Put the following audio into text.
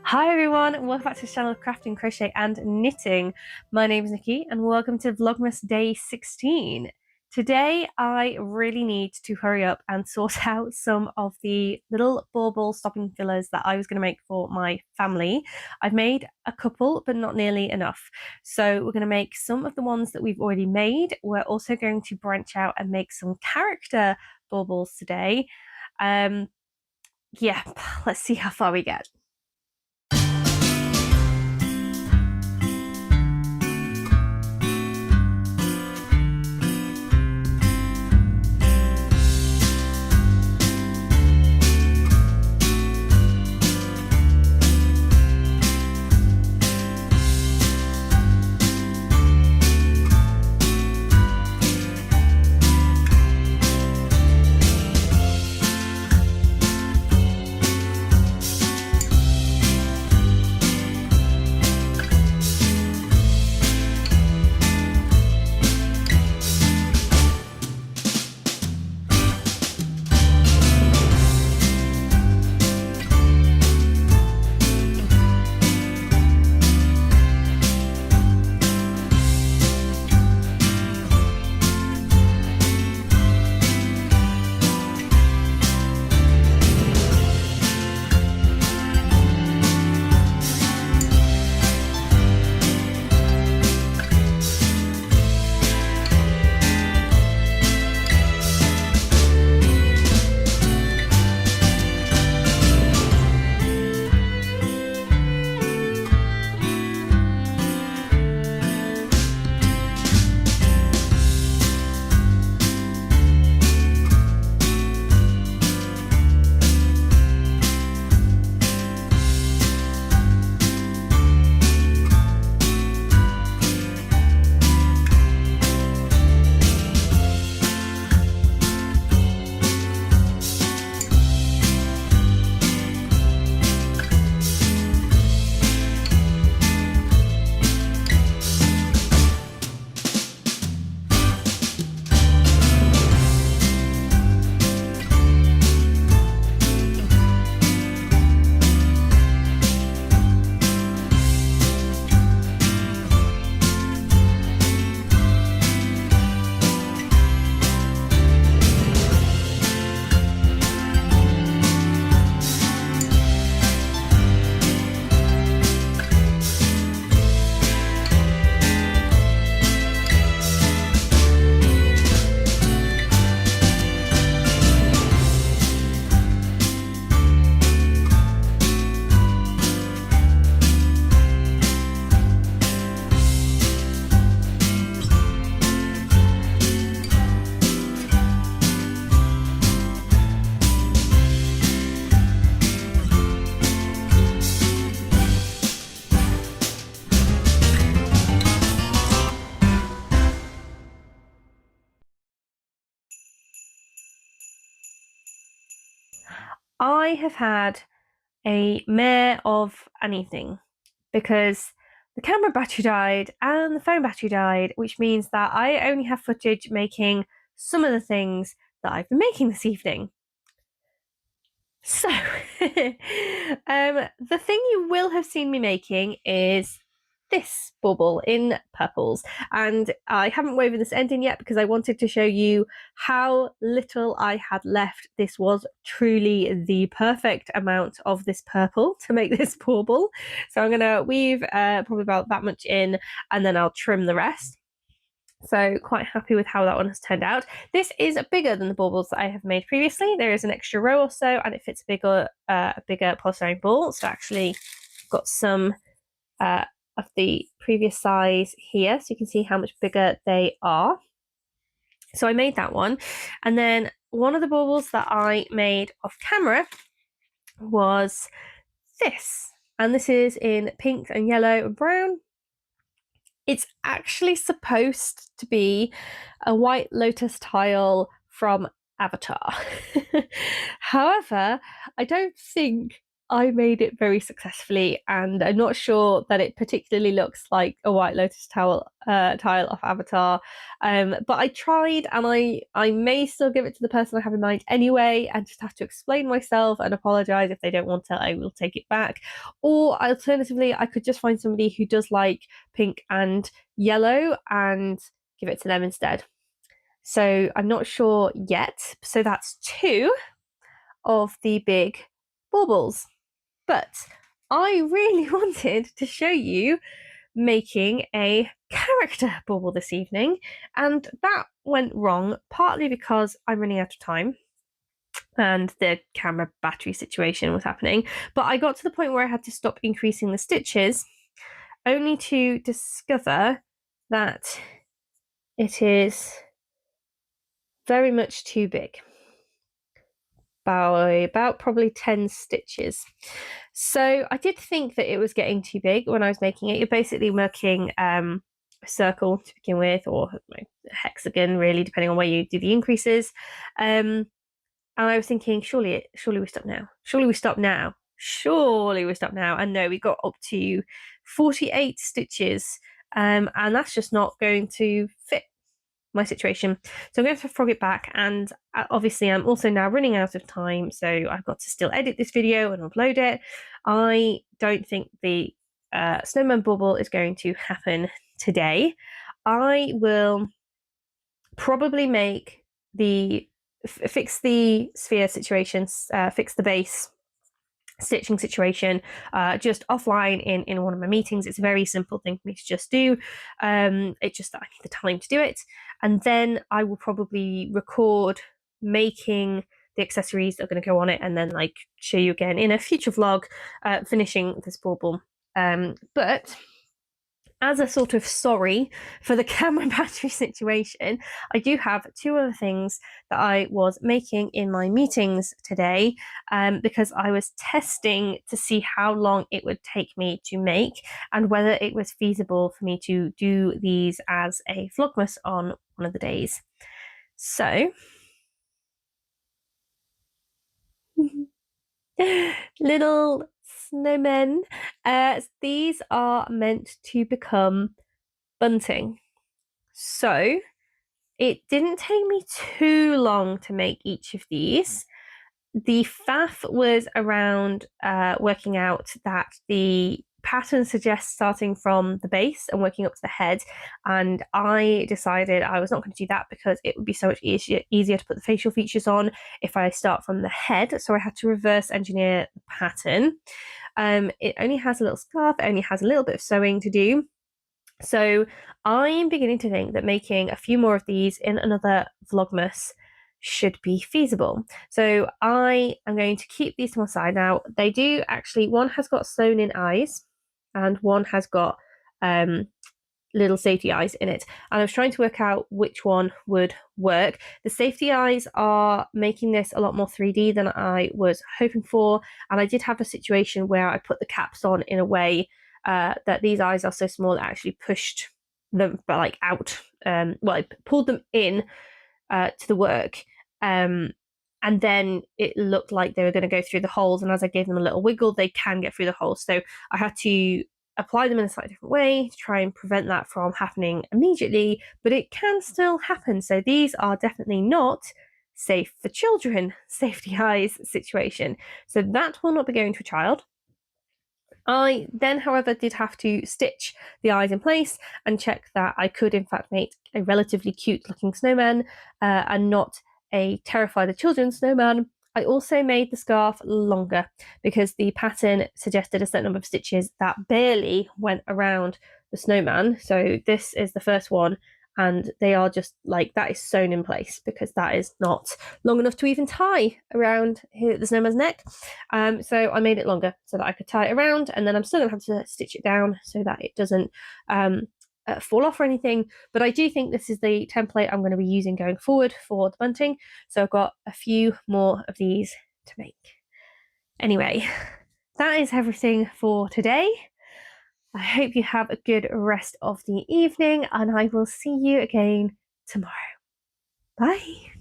Hi everyone, and welcome back to the channel of crafting, crochet and knitting. My name is Nikki and welcome to Vlogmas day 16. Today I really need to hurry up and sort out some of the little bauble stocking fillers that I was going to make for my family. I've made a couple but not nearly enough. So we're going to make some of the ones that we've already made. We're also going to branch out and make some character baubles today. Yeah, let's see how far we get. I have had a mare of anything because the camera battery died and the phone battery died, which means that I only have footage making some of the things that I've been making this evening. So, the thing you will have seen me making is this bauble in purples, and I haven't woven this ending yet because I wanted to show you how little I had left. This was truly the perfect amount of this purple to make this bauble, so I'm gonna weave probably about that much in and then I'll trim the rest. So quite happy with how that one has turned out. This is bigger than the baubles that I have made previously. There is an extra row or so and it fits a bigger polystyrene ball. So actually got some of the previous size here, so you can see how much bigger they are. So I made that one. And then one of the baubles that I made off camera was this. And this is in pink and yellow and brown. It's actually supposed to be a white lotus tile from Avatar. However, I don't think I made it very successfully, and I'm not sure that it particularly looks like a White Lotus tile off Avatar. But I tried, and I may still give it to the person I have in mind anyway, and just have to explain myself and apologize. If they don't want it, I will take it back. Or alternatively, I could just find somebody who does like pink and yellow and give it to them instead. So I'm not sure yet. So that's 2 of the big baubles. But I really wanted to show you making a character bauble this evening, and that went wrong partly because I'm running out of time and the camera battery situation was happening. But I got to the point where I had to stop increasing the stitches, only to discover that it is very much too big, by about probably 10 stitches. So I did think that it was getting too big when I was making it. You're basically making a circle to begin with, or a hexagon, really, depending on where you do the increases. And I was thinking, surely we stop now. Surely we stop now. Surely we stop now. And no, we got up to 48 stitches, and that's just not going to fit my situation. So I'm going to have to frog it back, and obviously I'm also now running out of time, so I've got to still edit this video and upload it. I don't think the snowman bauble is going to happen today. I will probably make the fix the sphere situation, fix the base stitching situation just offline in one of my meetings. It's a very simple thing for me to just do. It's just that I need the time to do it, and then I will probably record making the accessories that are going to go on it, and then like show you again in a future vlog finishing this bauble. But as a sort of sorry for the camera battery situation, I do have 2 other things that I was making in my meetings today, because I was testing to see how long it would take me to make and whether it was feasible for me to do these as a Vlogmas on one of the days. So little snowmen. These are meant to become bunting. So it didn't take me too long to make each of these. The faff was around working out that the pattern suggests starting from the base and working up to the head, and I decided I was not going to do that because it would be so much easier to put the facial features on if I start from the head. So I had to reverse engineer the pattern. It only has a little scarf, it only has a little bit of sewing to do. So I'm beginning to think that making a few more of these in another Vlogmas should be feasible. So I am going to keep these to my side. Now, they do actually, one has got sewn in eyes and one has got little safety eyes in it. And I was trying to work out which one would work. The safety eyes are making this a lot more 3D than I was hoping for. And I did have a situation where I put the caps on in a way that these eyes are so small that I actually pushed them like out. Well, I pulled them in to the work, and then it looked like they were going to go through the holes. And as I gave them a little wiggle, they can get through the holes. So I had to apply them in a slightly different way to try and prevent that from happening immediately, but it can still happen. So these are definitely not safe for children, safety eyes situation. So that will not be going to a child. I then, however, did have to stitch the eyes in place and check that I could in fact make a relatively cute looking snowman and not a terrify the children snowman. I also made the scarf longer because the pattern suggested a certain number of stitches that barely went around the snowman. So this is the first one, and they are just like, that is sewn in place because that is not long enough to even tie around the snowman's neck. So I made it longer so that I could tie it around, and then I'm still gonna have to stitch it down so that it doesn't fall off or anything. But I do think this is the template I'm going to be using going forward for the bunting. So I've got a few more of these to make. Anyway, that is everything for today. I hope you have a good rest of the evening, and I will see you again tomorrow. Bye.